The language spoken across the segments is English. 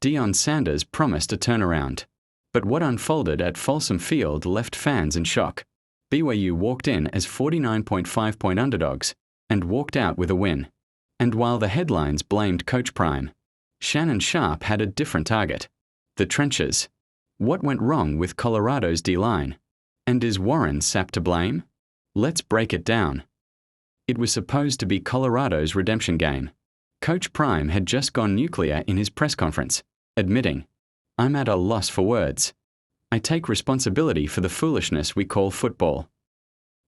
Deion Sanders promised a turnaround. But what unfolded at Folsom Field left fans in shock. BYU walked in as 49.5-point underdogs and walked out with a win. And while the headlines blamed Coach Prime, Shannon Sharpe had a different target: the trenches. What went wrong with Colorado's D-line? And is Warren Sapp to blame? Let's break it down. It was supposed to be Colorado's redemption game. Coach Prime had just gone nuclear in his press conference, admitting, "I'm at a loss for words. I take responsibility for the foolishness we call football."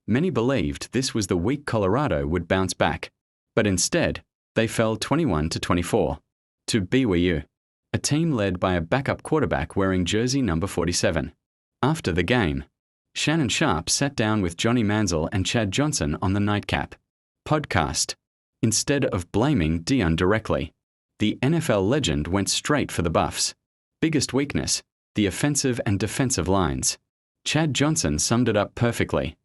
Many believed this was the week Colorado would bounce back, but instead, they fell 21-24 to BYU, a team led by a backup quarterback wearing jersey number 47. After the game, Shannon Sharpe sat down with Johnny Manziel and Chad Johnson on the Nightcap podcast. Instead of blaming Deion directly, the NFL legend went straight for the Buffs' biggest weakness: the offensive and defensive lines. Chad Johnson summed it up perfectly.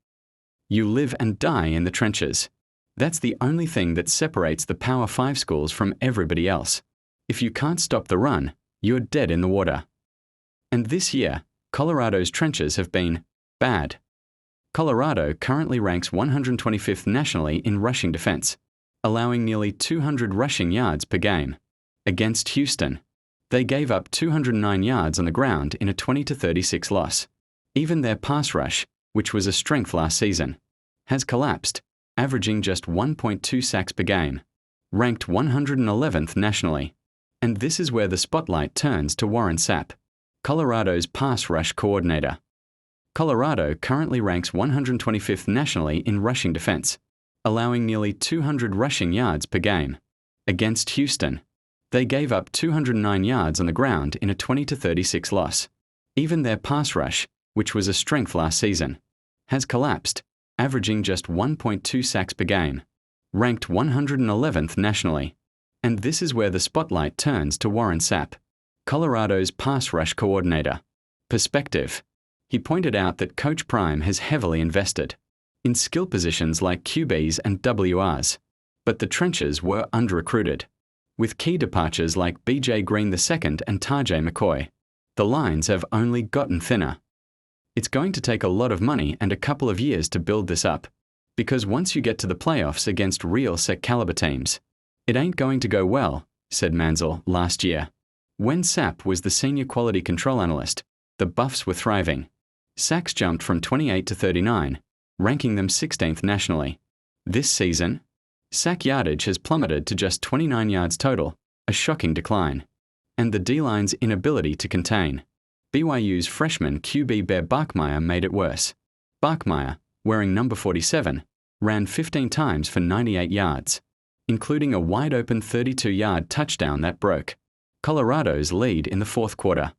"You live and die in the trenches. That's the only thing that separates the Power 5 schools from everybody else. If you can't stop the run, you're dead in the water." And this year, Colorado's trenches have been bad. Colorado currently ranks 125th nationally in rushing defense, allowing nearly 200 rushing yards per game. Against Houston, they gave up 209 yards on the ground in a 20-36 loss. Even their pass rush, which was a strength last season, has collapsed, averaging just 1.2 sacks per game, ranked 111th nationally. And this is where the spotlight turns to Warren Sapp, Colorado's pass rush coordinator. Colorado currently ranks 125th nationally in rushing defense, allowing nearly 200 rushing yards per game. Against Houston, they gave up 209 yards on the ground in a 20-36 loss. Even their pass rush, which was a strength last season, has collapsed, averaging just 1.2 sacks per game, ranked 111th nationally. And this is where the spotlight turns to Warren Sapp, Colorado's pass rush coordinator. Perspective. He pointed out that Coach Prime has heavily invested in skill positions like QBs and WRs, but the trenches were under-recruited. With key departures like BJ Green II and Tajay McCoy, the lines have only gotten thinner. It's going to take a lot of money and a couple of years to build this up, because once you get to the playoffs against real SEC-caliber teams, it ain't going to go well, said Manziel last year. When Sapp was the senior quality control analyst, the Buffs were thriving. Sacks jumped from 28 to 39, ranking them 16th nationally. This season, sack yardage has plummeted to just 29 yards total, a shocking decline. And the D-line's inability to contain BYU's freshman QB Bear Bachmeier made it worse. Bachmeier, wearing number 47, ran 15 times for 98 yards, including a wide-open 32-yard touchdown that broke Colorado's lead in the fourth quarter.